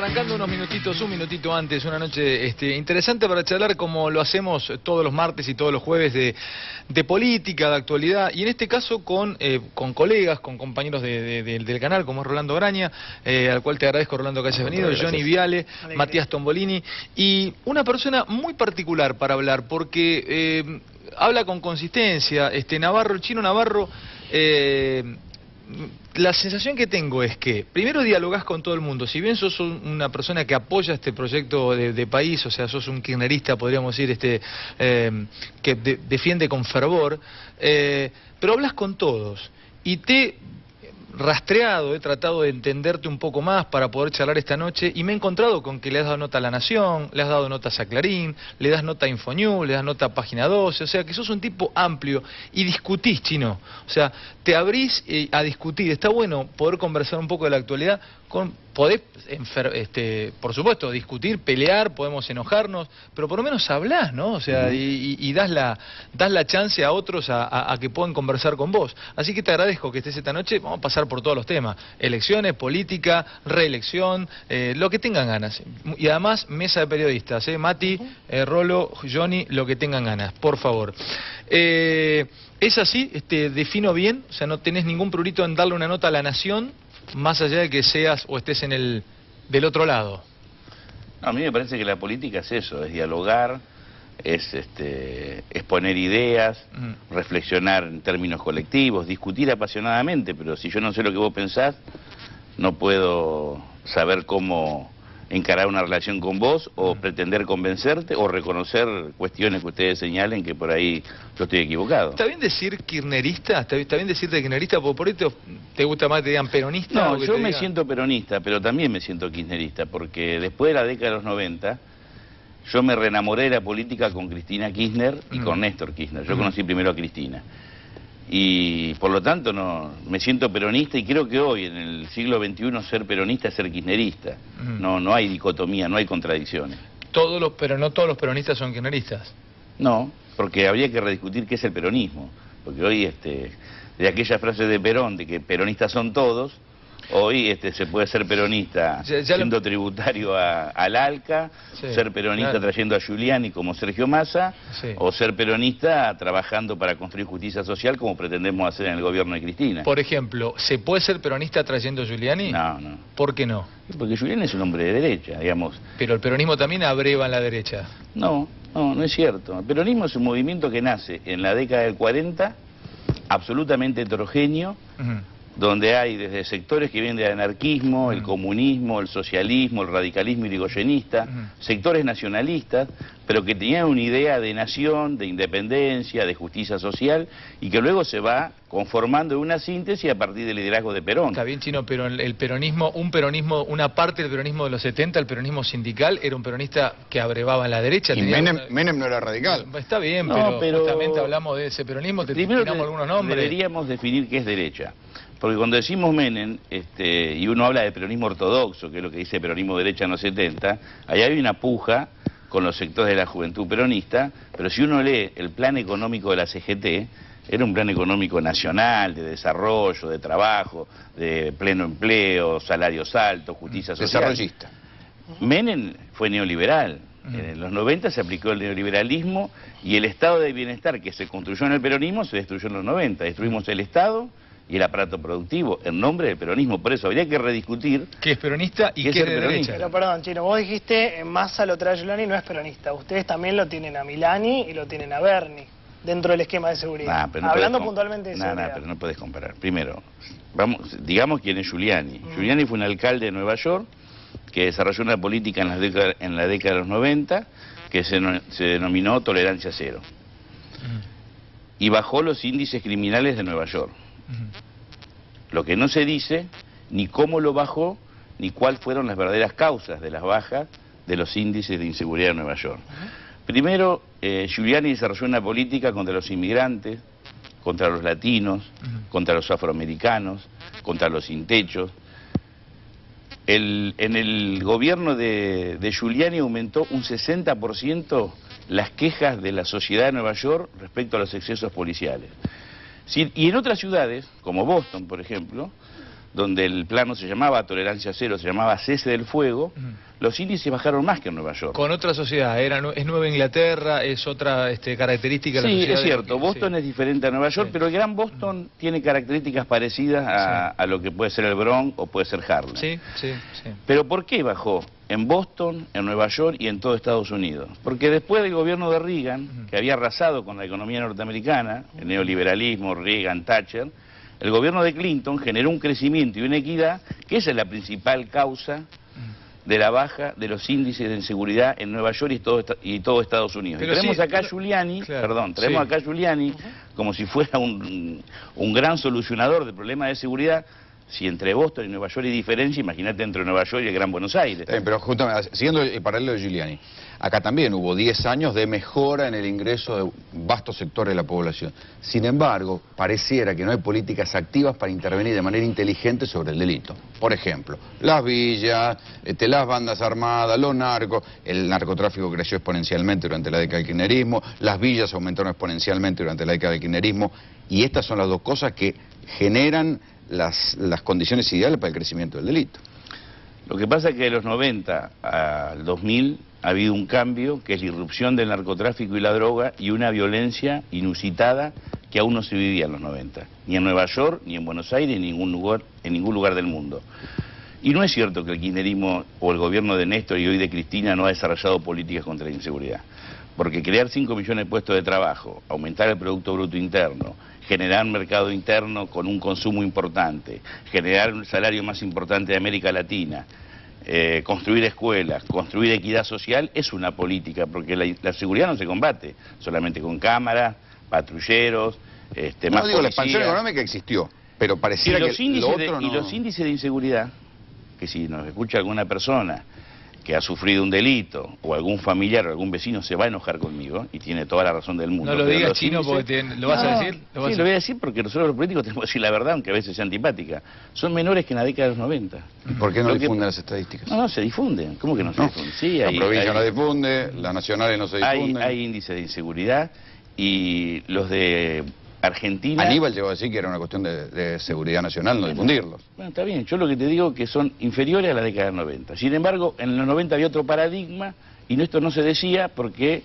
arrancando unos minutitos, un minutito antes, una noche interesante para charlar como lo hacemos todos los martes y todos los jueves de política, de actualidad, y en este caso con colegas, con compañeros del canal, como es Rolando Graña, al cual te agradezco, Rolando, que hayas venido, Johnny Viale, Matías Tombolini, y una persona muy particular para hablar, porque habla con consistencia, Navarro, el Chino Navarro. La sensación que tengo es que primero dialogás con todo el mundo. Si bien sos una persona que apoya este proyecto de país, o sea, sos un kirchnerista, podríamos decir, que defiende con fervor, pero hablas con todos y rastreado, he tratado de entenderte un poco más para poder charlar esta noche y me he encontrado con que le has dado nota a La Nación, le has dado notas a Clarín, le das nota a Infonews, le das nota a Página 12, o sea que sos un tipo amplio y discutís, Chino, o sea, te abrís a discutir. Está bueno poder conversar un poco de la actualidad, podés, por supuesto, discutir, pelear, podemos enojarnos, pero por lo menos hablás, ¿no? O sea, y das la chance a otros a que puedan conversar con vos. Así que te agradezco que estés esta noche. Vamos a pasar por todos los temas: elecciones, política, reelección, lo que tengan ganas. Y además, mesa de periodistas, Mati, Rolo, Johnny, lo que tengan ganas, por favor. ¿Es así? ¿Defino bien? O sea, ¿no tenés ningún prurito en darle una nota a La Nación, más allá de que seas o estés del otro lado? No, a mí me parece que la política es eso, es dialogar, es poner ideas, reflexionar en términos colectivos, discutir apasionadamente, pero si yo no sé lo que vos pensás, no puedo saber cómo encarar una relación con vos, o pretender convencerte, o reconocer cuestiones que ustedes señalen que por ahí yo estoy equivocado. ¿Está bien decir kirchnerista? ¿Está bien decirte kirchnerista? ¿Por ahí te gusta más que te digan peronista? No, yo me siento peronista, pero también me siento kirchnerista, porque después de la década de los 90, yo me reenamoré de la política con Cristina Kirchner y con Néstor Kirchner. Yo conocí primero a Cristina. Y por lo tanto me siento peronista, y creo que hoy, en el siglo XXI, ser peronista es ser kirchnerista. No hay dicotomía, no hay contradicciones. Pero no todos los peronistas son kirchneristas. No, porque habría que rediscutir qué es el peronismo. Porque hoy, de aquella frase de Perón, de que peronistas son todos, hoy se puede ser peronista siendo tributario al ALCA, ser peronista trayendo a Giuliani como Sergio Massa, o ser peronista trabajando para construir justicia social como pretendemos hacer en el gobierno de Cristina. Por ejemplo, ¿se puede ser peronista trayendo a Giuliani? No, no. ¿Por qué no? Porque Giuliani es un hombre de derecha, digamos. Pero el peronismo también abreva en la derecha. No es cierto. El peronismo es un movimiento que nace en la década del 40, absolutamente heterogéneo, donde hay desde sectores que vienen del anarquismo, el comunismo, el socialismo, el radicalismo irigoyenista, sectores nacionalistas, pero que tenían una idea de nación, de independencia, de justicia social, y que luego se va conformando en una síntesis a partir del liderazgo de Perón. Está bien, Chino, pero el peronismo, una parte del peronismo de los 70, el peronismo sindical, era un peronista que abrevaba en la derecha. Y Menem no era radical. Está bien, pero justamente hablamos de ese peronismo, primero tiramos algunos nombres. Deberíamos definir qué es derecha. Porque cuando decimos Menem, y uno habla de peronismo ortodoxo, que es lo que dice peronismo derecha en los 70, allá hay una puja con los sectores de la juventud peronista, pero si uno lee el plan económico de la CGT, era un plan económico nacional, de desarrollo, de trabajo, de pleno empleo, salarios altos, justicia social. Desarrollista. Menem fue neoliberal. En los 90 se aplicó el neoliberalismo, y el estado de bienestar que se construyó en el peronismo se destruyó en los 90. Destruimos el Estado y el aparato productivo en nombre del peronismo. Por eso habría que rediscutir qué es peronista y qué es de derecha. Pero perdón, Chino, vos dijiste Massa lo trae a Giuliani, no es peronista. Ustedes también lo tienen a Milani y lo tienen a Berni dentro del esquema de seguridad. Hablando puntualmente de seguridad. Pero no podés comparar. Primero, digamos quién es Giuliani. Giuliani fue un alcalde de Nueva York que desarrolló una política en la década de los 90 que se denominó tolerancia cero. Y bajó los índices criminales de Nueva York. Lo que no se dice, ni cómo lo bajó, ni cuáles fueron las verdaderas causas de las bajas de los índices de inseguridad en Nueva York. Primero, Giuliani desarrolló una política contra los inmigrantes, contra los latinos, contra los afroamericanos, contra los sin techos. En el gobierno de Giuliani aumentó un 60% las quejas de la sociedad de Nueva York respecto a los excesos policiales. Y en otras ciudades, como Boston, por ejemplo, donde el plano se llamaba tolerancia cero, se llamaba cese del fuego, los índices bajaron más que en Nueva York. Con otra sociedad, es Nueva Inglaterra, es otra característica de la sociedad. Sí, es cierto, Boston es diferente a Nueva York, pero el Gran Boston tiene características parecidas a lo que puede ser el Bronx o puede ser Harlem. Sí. Pero ¿por qué bajó en Boston, en Nueva York y en todo Estados Unidos? Porque después del gobierno de Reagan, que había arrasado con la economía norteamericana, el neoliberalismo, Reagan, Thatcher, el gobierno de Clinton generó un crecimiento y una equidad, que esa es la principal causa de la baja de los índices de inseguridad en Nueva York y todo Estados Unidos. Pero y traemos acá a Giuliani, acá a Giuliani como si fuera un gran solucionador del problema de seguridad. Si entre Boston y Nueva York hay diferencia, imagínate entre Nueva York y el Gran Buenos Aires. Pero justamente, siguiendo el paralelo de Giuliani, acá también hubo 10 años de mejora en el ingreso de vastos sectores de la población. Sin embargo, pareciera que no hay políticas activas para intervenir de manera inteligente sobre el delito. Por ejemplo, las villas, las bandas armadas, los narcos, el narcotráfico creció exponencialmente durante la década del kirchnerismo, las villas aumentaron exponencialmente durante la década del kirchnerismo, y estas son las dos cosas que generan las condiciones ideales para el crecimiento del delito. Lo que pasa es que de los 90 al 2000 ha habido un cambio, que es la irrupción del narcotráfico y la droga y una violencia inusitada que aún no se vivía en los 90, ni en Nueva York, ni en Buenos Aires, ni en ningún lugar del mundo. Y no es cierto que el kirchnerismo o el gobierno de Néstor y hoy de Cristina no ha desarrollado políticas contra la inseguridad. Porque crear 5 millones de puestos de trabajo, aumentar el Producto Bruto Interno, generar un mercado interno con un consumo importante, generar un salario más importante de América Latina, construir escuelas, construir equidad social, es una política, porque la seguridad no se combate solamente con cámaras, patrulleros, más policía. La expansión económica existió, pero pareciera que lo otro no... Y los índices de inseguridad, que si nos escucha alguna persona que ha sufrido un delito, o algún familiar o algún vecino se va a enojar conmigo, y tiene toda la razón del mundo. No lo digas, Chino, porque ¿lo vas a decir? Sí, lo voy a decir porque nosotros los políticos tenemos que decir la verdad, aunque a veces sea antipática. Son menores que en la década de los 90. ¿Por qué no difunden las estadísticas? No, se difunden. ¿Cómo que no se difunden? Sí, la provincia no difunde, las nacionales no se difunden. Hay índices de inseguridad, y los de Argentina... Aníbal llegó a decir que era una cuestión de seguridad nacional, no difundirlos. Bueno, está bien, yo lo que te digo es que son inferiores a la década del 90. Sin embargo, en los 90 había otro paradigma, y esto no se decía porque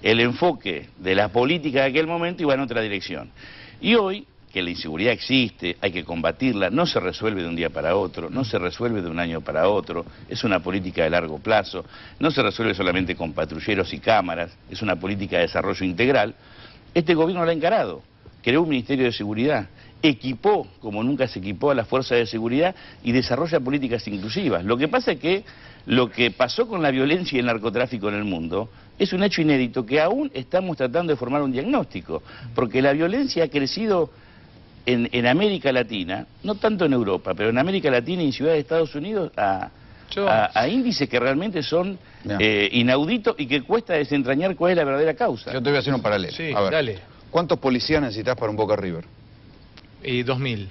el enfoque de la política de aquel momento iba en otra dirección. Y hoy, que la inseguridad existe, hay que combatirla, no se resuelve de un día para otro, no se resuelve de un año para otro, es una política de largo plazo, no se resuelve solamente con patrulleros y cámaras, es una política de desarrollo integral. Este gobierno la ha encarado. Creó un Ministerio de Seguridad, equipó como nunca se equipó a las fuerzas de seguridad y desarrolla políticas inclusivas. Lo que pasa es que lo que pasó con la violencia y el narcotráfico en el mundo es un hecho inédito que aún estamos tratando de formar un diagnóstico, porque la violencia ha crecido en América Latina, no tanto en Europa, pero en América Latina y en ciudades de Estados Unidos a índices que realmente son inauditos y que cuesta desentrañar cuál es la verdadera causa. Yo te voy a hacer un paralelo. Sí, a ver, dale. ¿Cuántos policías necesitas para un Boca River? 2000.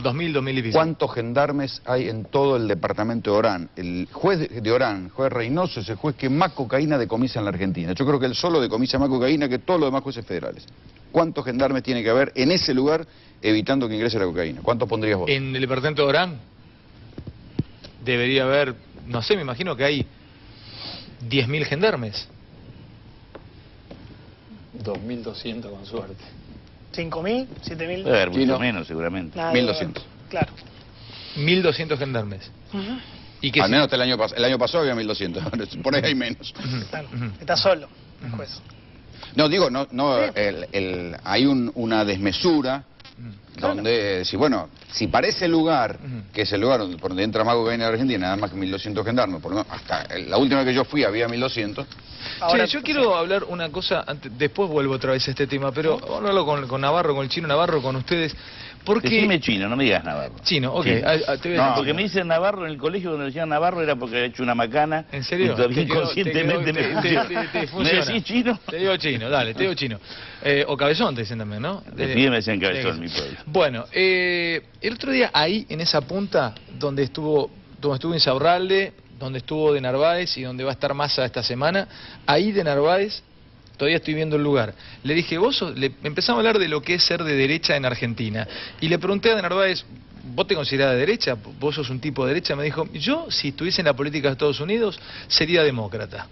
2000 y pico. ¿Cuántos gendarmes hay en todo el departamento de Orán? El juez de Orán, juez Reynoso, es el juez que más cocaína decomisa en la Argentina. Yo creo que él solo decomisa más cocaína que todos los demás jueces federales. ¿Cuántos gendarmes tiene que haber en ese lugar evitando que ingrese la cocaína? ¿Cuántos pondrías vos? En el departamento de Orán debería haber, no sé, me imagino que hay 10.000 gendarmes. 2.200 con suerte. 5.000, 7.000. Debe haber mucho menos, seguramente. 1.200. Claro. 1.200 gendarmes. ¿Y que al menos el año pasado había 1.200, por ahí hay menos. Claro. Está solo el juez. No, digo, hay una desmesura donde, si parece el lugar, que es el lugar por donde entra más cocaína en Argentina, nada más que 1.200 gendarmes, por lo menos, hasta la última vez que yo fui había 1.200. Ahora, yo quiero hablar una cosa, después vuelvo otra vez a este tema, pero vamos a hablarlo con Navarro, con el Chino Navarro, con ustedes. Porque... Decime Chino, no me digas Navarro. Chino, ok. Sí. Te voy a no, porque me dicen Navarro en el colegio, cuando me decían Navarro era porque había hecho una macana. ¿En serio? Y todavía inconscientemente te funciona. ¿Me decís Chino? Te digo Chino, dale, te digo Chino. O Cabezón te dicen también, ¿no? Me decían Cabezón en mi pueblo. Bueno, el otro día ahí, en esa punta, donde estuvo Insaurralde, donde estuvo de Narváez y donde va a estar Massa esta semana, ahí de Narváez todavía estoy viendo el lugar. Le dije, empezamos a hablar de lo que es ser de derecha en Argentina. Y le pregunté a de Narváez, ¿vos te considerás de derecha? ¿Vos sos un tipo de derecha? Me dijo, yo si estuviese en la política de Estados Unidos sería demócrata.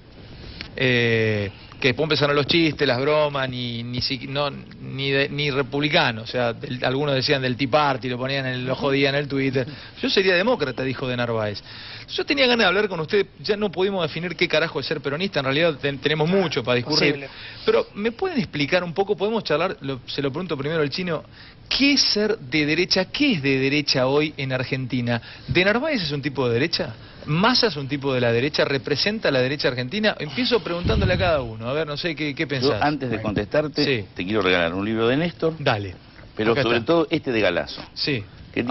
Que después empezaron los chistes, las bromas, ni republicano, o sea, algunos decían del Tea Party, lo ponían, lo jodían en el Twitter. Yo sería demócrata, dijo de Narváez. Yo tenía ganas de hablar con usted, ya no pudimos definir qué carajo es ser peronista, en realidad tenemos mucho para discurrir. Posible. Pero, ¿me pueden explicar un poco, podemos charlar, se lo pregunto primero al chino, qué es ser de derecha, qué es de derecha hoy en Argentina? ¿De Narváez es un tipo de derecha? ¿Massa es un tipo de la derecha? ¿Representa la derecha argentina? Empiezo preguntándole a cada uno, a ver, no sé, ¿qué pensás? Yo, antes de contestarte, sí, te quiero regalar un libro de Néstor. Dale. Pero sobre todo este de Galazo. Sí. Que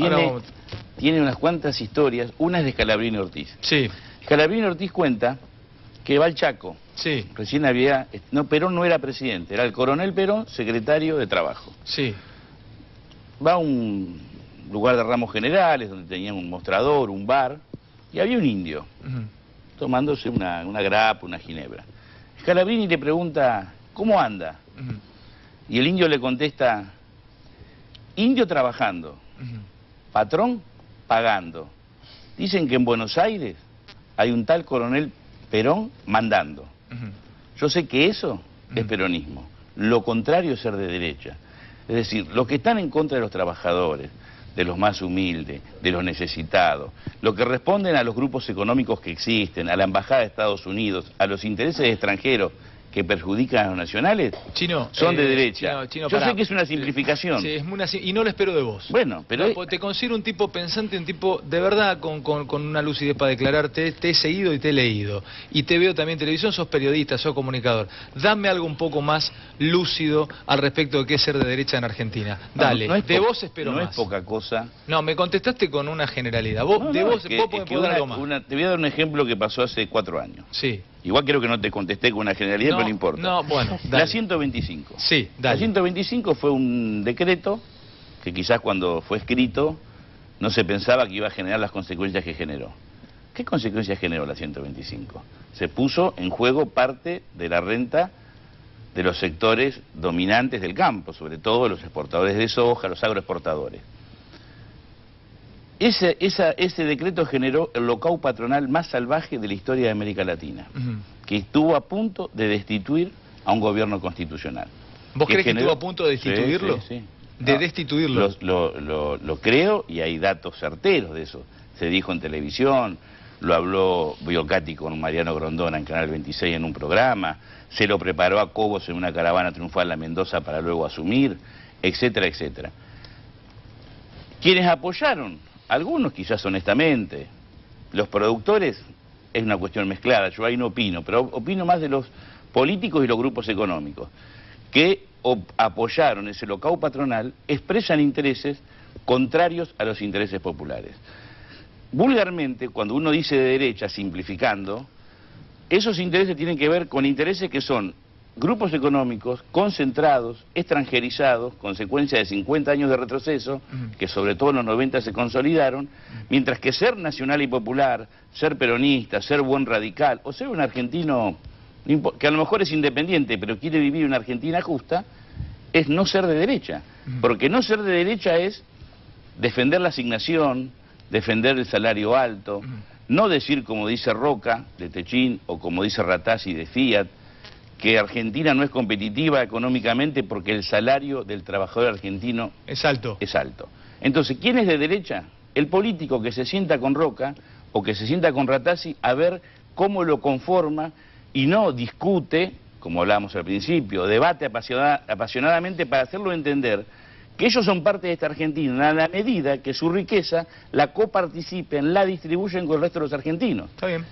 tiene unas cuantas historias, una es de Scalabrini Ortiz. Sí. Scalabrini Ortiz cuenta que va al Chaco. Sí. Recién Perón no era presidente, era el coronel Perón, secretario de Trabajo. Sí. Va a un lugar de ramos generales, donde tenían un mostrador, un bar, y había un indio, tomándose una grapa, una ginebra. Scalabrini le pregunta, ¿cómo anda? Y el indio le contesta, indio trabajando, patrón pagando. Dicen que en Buenos Aires hay un tal coronel Perón mandando. Yo sé que eso es peronismo, lo contrario es ser de derecha. Es decir, los que están en contra de los trabajadores, de los más humildes, de los necesitados, los que responden a los grupos económicos que existen, a la Embajada de Estados Unidos, a los intereses extranjeros que perjudican a los nacionales, son de derecha. Yo sé que es una simplificación. Sí, y no lo espero de vos. Bueno, pero... Te considero un tipo pensante, un tipo de verdad con una lucidez para declararte. Te he seguido y te he leído. Y te veo también en televisión, sos periodista, sos comunicador. Dame algo un poco más lúcido al respecto de qué es ser de derecha en Argentina. Dale, de vos espero más. No es poca cosa. No, me contestaste con una generalidad. Vos podés dar algo más. Te voy a dar un ejemplo que pasó hace 4 años. Sí. Igual creo que no te contesté con una generalidad, pero no importa. No, bueno, dale. La 125. Sí, dale. La 125 fue un decreto que quizás cuando fue escrito no se pensaba que iba a generar las consecuencias que generó. ¿Qué consecuencias generó la 125? Se puso en juego parte de la renta de los sectores dominantes del campo, sobre todo los exportadores de soja, los agroexportadores. Ese decreto generó el locao patronal más salvaje de la historia de América Latina, que estuvo a punto de destituir a un gobierno constitucional. ¿Vos crees que estuvo a punto de destituirlo? Sí. De destituirlo. Lo creo y hay datos certeros de eso. Se dijo en televisión, lo habló Biocati con Mariano Grondona en Canal 26 en un programa, se lo preparó a Cobos en una caravana triunfal a Mendoza para luego asumir, etcétera, etcétera. ¿Quiénes apoyaron? Algunos quizás honestamente, los productores es una cuestión mezclada, yo ahí no opino, pero opino más de los políticos y los grupos económicos, que apoyaron ese locao patronal, expresan intereses contrarios a los intereses populares. Vulgarmente, cuando uno dice de derecha, simplificando, esos intereses tienen que ver con intereses que son grupos económicos concentrados, extranjerizados, consecuencia de 50 años de retroceso, que sobre todo en los 90 se consolidaron, mientras que ser nacional y popular, ser peronista, ser buen radical, o ser un argentino que a lo mejor es independiente, pero quiere vivir una Argentina justa, es no ser de derecha. Porque no ser de derecha es defender la asignación, defender el salario alto, no decir como dice Roca, de Techín, o como dice Ratazzi, de Fiat, que Argentina no es competitiva económicamente porque el salario del trabajador argentino es alto. Entonces, ¿quién es de derecha? El político que se sienta con Roca o que se sienta con Ratazzi a ver cómo lo conforma y no discute, como hablábamos al principio, debate apasionadamente para hacerlo entender que ellos son parte de esta Argentina a la medida que su riqueza la coparticipen, la distribuyen con el resto de los argentinos. Está bien.